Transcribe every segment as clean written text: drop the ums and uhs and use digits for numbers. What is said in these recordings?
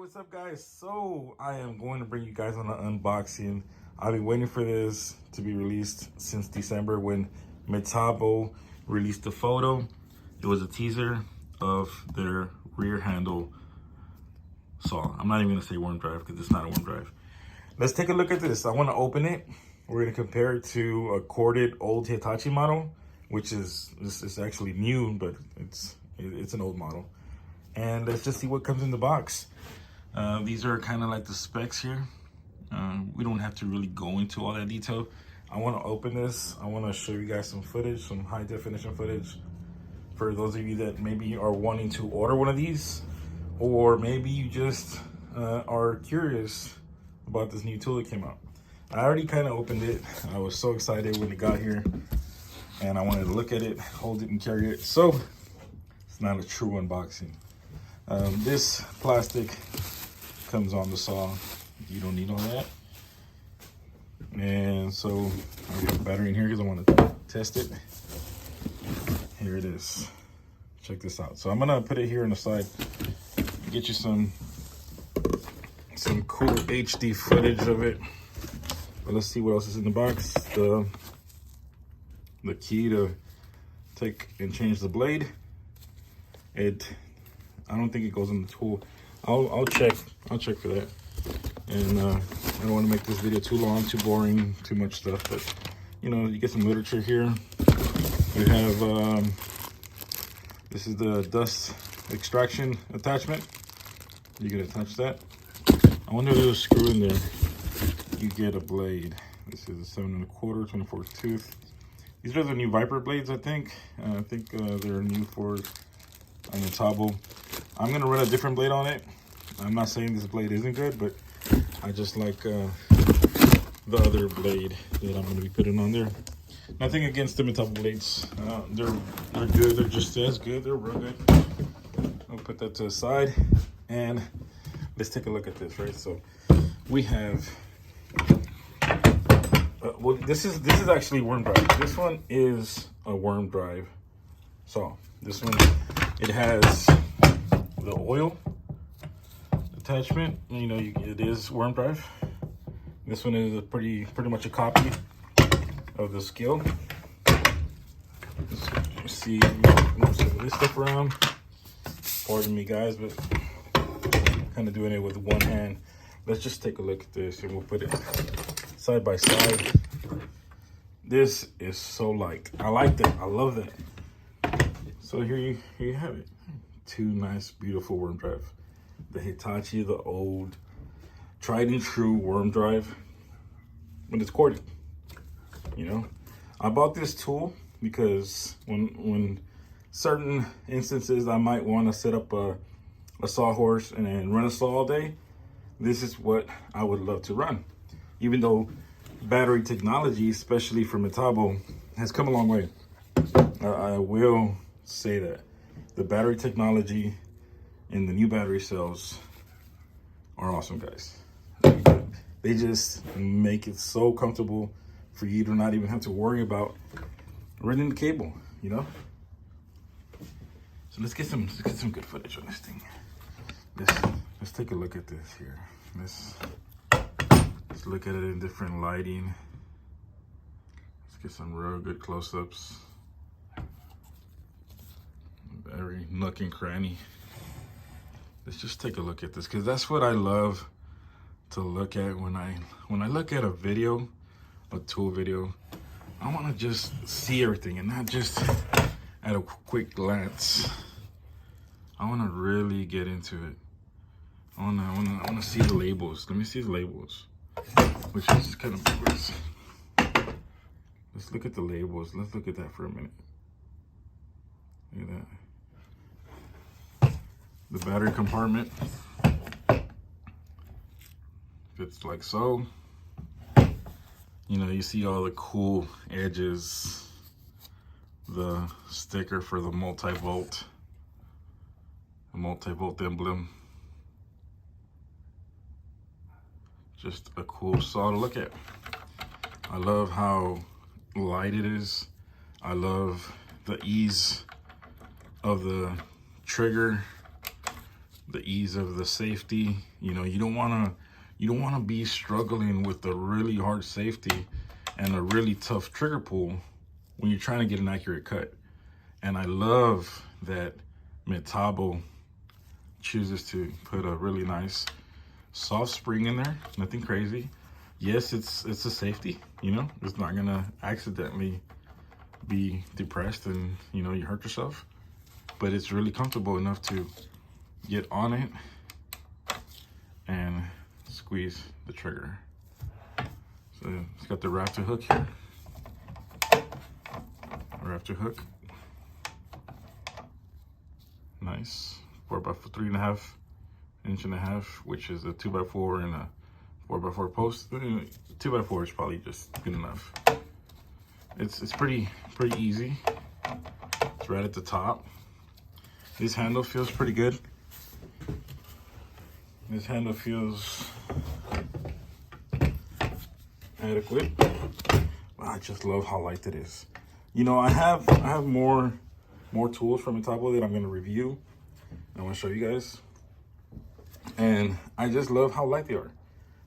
What's up guys? So I am going to bring you guys on an unboxing. I've been waiting for this to be released since December when Metabo released the photo. It was a teaser of their rear handle saw. I'm not even gonna say worm drive because it's not a worm drive. Let's take a look at this. I want to open it. We're gonna compare it to a corded old Hitachi model, which is actually new, but it's an old model. And let's just see what comes in the box. These are kind of like the specs here. We don't have to really go into all that detail. I want to open this. I want to show you guys some footage, some high definition footage for those of you that maybe are wanting to order one of these, or maybe you just are curious about this new tool that came out. I already kind of opened it. I was so excited when it got here and I wanted to look at it, hold it and carry it. So it's not a true unboxing. This plastic comes on the saw. You don't need all that. And so I got a battery in here because I want to test it. Here it is. Check this out. So I'm gonna put it here on the side, get you some cool HD footage of it. But let's see what else is in the box. The key to take and change the blade. I don't think it goes in the tool. I'll check for that. And I don't want to make this video too long, too boring, too much stuff. But you know, you get some literature here. We have this is the dust extraction attachment. You can attach that. I wonder if there's a screw in there. You get a blade. This is a 7 1/4, 24 tooth. These are the new Viper blades, I think. I think they're new for Metabo. I'm gonna run a different blade on it. I'm not saying this blade isn't good, but I just like the other blade that I'm gonna be putting on there. Nothing against the Metabo blades. They're good. They're just as good. They're real good. I'll put that to the side and let's take a look at this. Right. So we have. Well, this is actually worm drive. This one is a worm drive saw. This one, it has the oil attachment. You know, it is worm drive. This one is pretty much a copy of the Skill. Let's see, move some of this stuff around. Pardon me, guys, but kind of doing it with one hand. Let's just take a look at this, and we'll put it side by side. This is so light. I like that. I love that. So here you have it. Two nice, beautiful worm drive. The Hitachi, the old, tried and true worm drive, but it's corded. You know, I bought this tool because when certain instances I might want to set up a sawhorse and then run a saw all day, this is what I would love to run. Even though battery technology, especially for Metabo, has come a long way. I will say that the battery technology and the new battery cells are awesome, guys. They just make it so comfortable for you to not even have to worry about running the cable, you know? So let's get some good footage on this thing. Let's take a look at this here. Let's look at it in different lighting. Let's get some real good close-ups. Every nook and cranny. Let's just take a look at this, because that's what I love to look at when I look at a video, a tool video. I want to just see everything and not just at a quick glance. I want to really get into it. I want to see the labels. Let me see the labels, which is kind of backwards. Let's look at the labels. Let's look at that for a minute. Look at that. The battery compartment fits like so. You know, you see all the cool edges. The sticker for the multi-volt emblem. Just a cool saw to look at. I love how light it is. I love the ease of the trigger. the ease of the safety. You know, you don't want to be struggling with a really hard safety and a really tough trigger pull when you're trying to get an accurate cut. And I love that Metabo chooses to put a really nice soft spring in there, nothing crazy. Yes, it's a safety, you know, it's not gonna accidentally be depressed and, you know, you hurt yourself, but it's really comfortable enough to get on it and squeeze the trigger. So it's got the rafter hook here, rafter hook, nice 3.5 inch, which is a 2x4 and a 4x4 post. 2x4 is probably just good enough. It's pretty easy. It's right at the top. This handle feels pretty good. This handle feels adequate. I just love how light it is. You know, I have more tools from Metabo that I'm going to review. I want to show you guys. And I just love how light they are.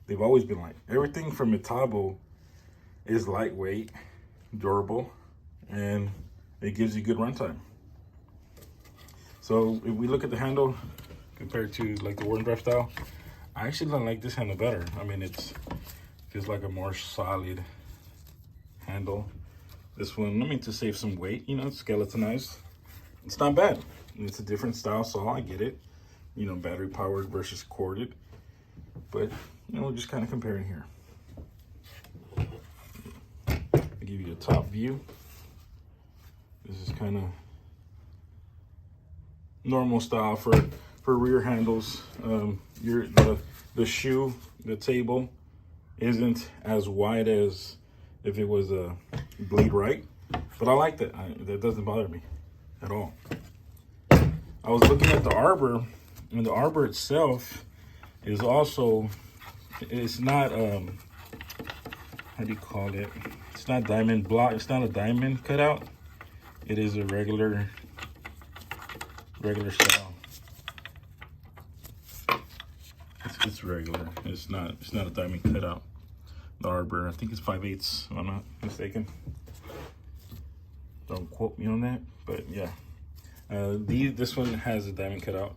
They've always been light. Everything from Metabo is lightweight, durable, and it gives you good runtime. So if we look at the handle compared to like the Warden Drive style, I actually don't like this handle better. I mean, it feels like a more solid handle. This one, I mean, to save some weight, you know, it's skeletonized. It's not bad. It's a different style saw, I get it. You know, battery powered versus corded. But, you know, we're just kind of comparing here. I'll give you a top view. This is kind of normal style for rear handles. The shoe, the table isn't as wide as if it was a bleed right, but I like that. That doesn't bother me at all. I was looking at the arbor, and the arbor itself is also, it's not how do you call it? It's not diamond block. It's not a diamond cutout. It is a regular style. It's regular. It's not a diamond cutout. The arbor, I think it's 5/8, if I'm not mistaken. Don't quote me on that, but yeah. This one has a diamond cutout.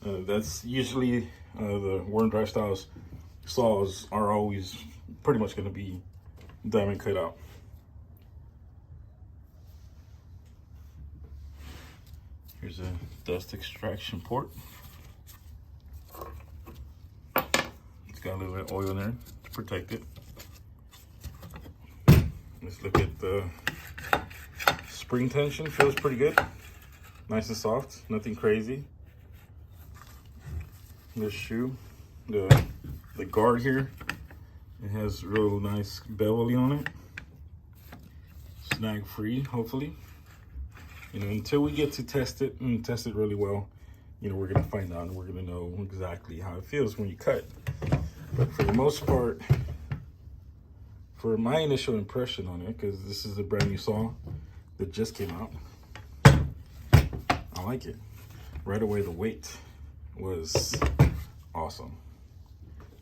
That's usually the Warden Drive styles saws are always pretty much going to be diamond cutout. Here's a dust extraction port. It's got a little bit of oil in there to protect it. Let's look at the spring tension. Feels pretty good. Nice and soft, nothing crazy. This shoe, the guard here, it has real nice beveling on it. Snag free, hopefully. You know, until we get to test it and test it really well, you know, we're gonna find out and we're gonna know exactly how it feels when you cut. But for the most part, for my initial impression on it, because this is a brand new saw that just came out, I like it. Right away, the weight was awesome.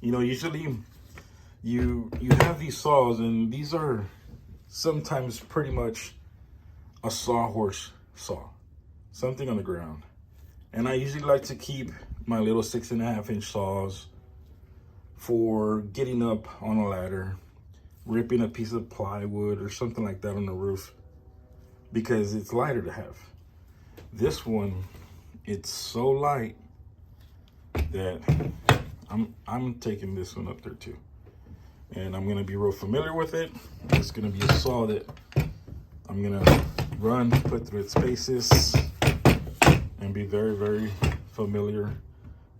You know, usually you have these saws, and these are sometimes pretty much a sawhorse saw, something on the ground. And I usually like to keep my little 6.5 inch saws for getting up on a ladder, ripping a piece of plywood or something like that on the roof, because it's lighter to have. This one, it's so light that I'm taking this one up there too. And I'm gonna be real familiar with it. It's gonna be a saw that I'm gonna run, put through its paces, and be very, very familiar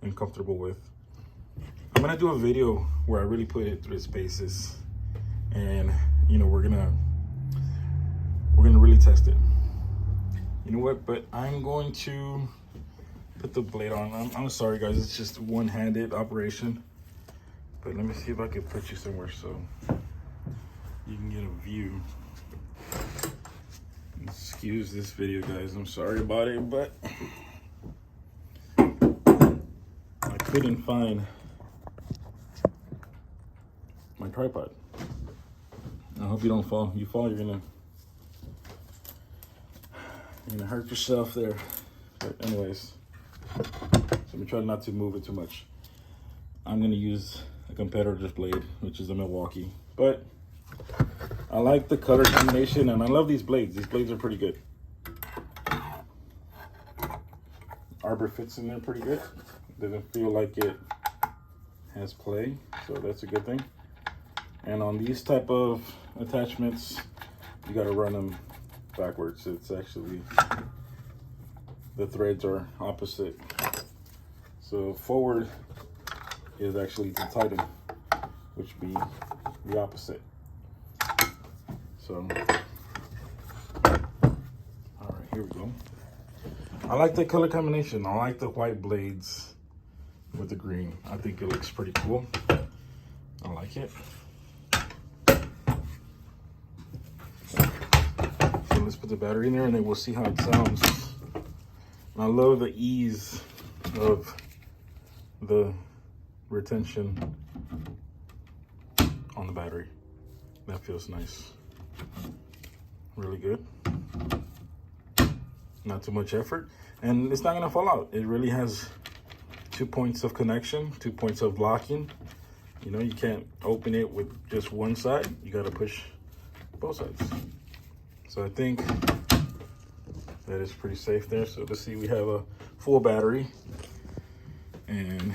and comfortable with. I'm gonna do a video where I really put it through its paces, and you know, we're gonna really test it. You know what? But I'm going to put the blade on. I'm sorry, guys. It's just one-handed operation. But let me see if I can put you somewhere so you can get a view. Excuse this video, guys. I'm sorry about it, but couldn't find my tripod. I hope you don't fall. You fall, you're gonna hurt yourself there. But anyways, so let me try not to move it too much. I'm gonna use a competitor's blade, which is a Milwaukee. But I like the color combination, and I love these blades. These blades are pretty good. Arbor fits in there pretty good. Doesn't feel like it has play, so that's a good thing. And on these type of attachments, you got to run them backwards. It's actually, the threads are opposite. So forward is actually to tighten, which would be the opposite. So, all right, here we go. I like the color combination. I like the white blades with the green. I think it looks pretty cool. I like it. So let's put the battery in there and then we'll see how it sounds. And I love the ease of the retention on the battery. That feels nice. Really good. Not too much effort, and it's not gonna fall out. It really has 2 points of connection, 2 points of locking. You know, you can't open it with just one side. You gotta push both sides. So I think that is pretty safe there. So let's see, we have a full battery, and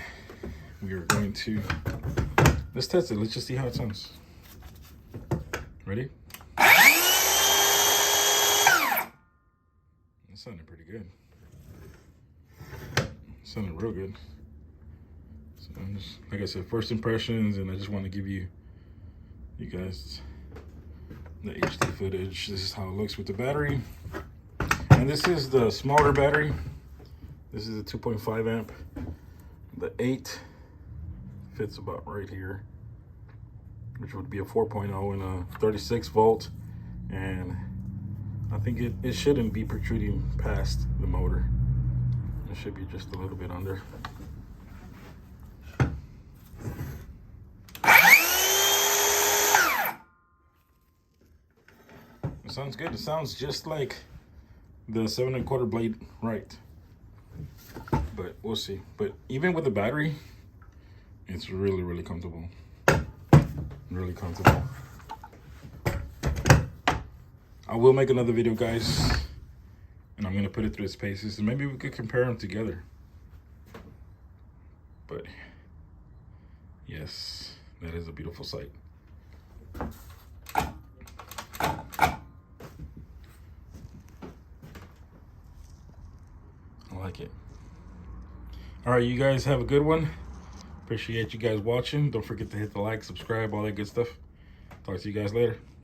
we are going to, let's test it. Let's just see how it sounds. Ready? It sounded pretty good. It sounded real good. So I'm just, like I said, first impressions, and I just want to give you guys the HD footage. This is how it looks with the battery. And this is the smaller battery. This is a 2.5 amp. The 8 fits about right here, which would be a 4.0 and a 36 volt. And I think it shouldn't be protruding past the motor. It should be just a little bit under. It sounds good. It sounds just like the 7 1/4 blade, right? But we'll see. But even with the battery, it's really, really comfortable. Really comfortable. I will make another video, guys, and I'm gonna put it through its paces, and maybe we could compare them together. But yes, that is a beautiful sight. I like it. All right, you guys have a good one. Appreciate you guys watching. Don't forget to hit the like, subscribe, all that good stuff. Talk to you guys later.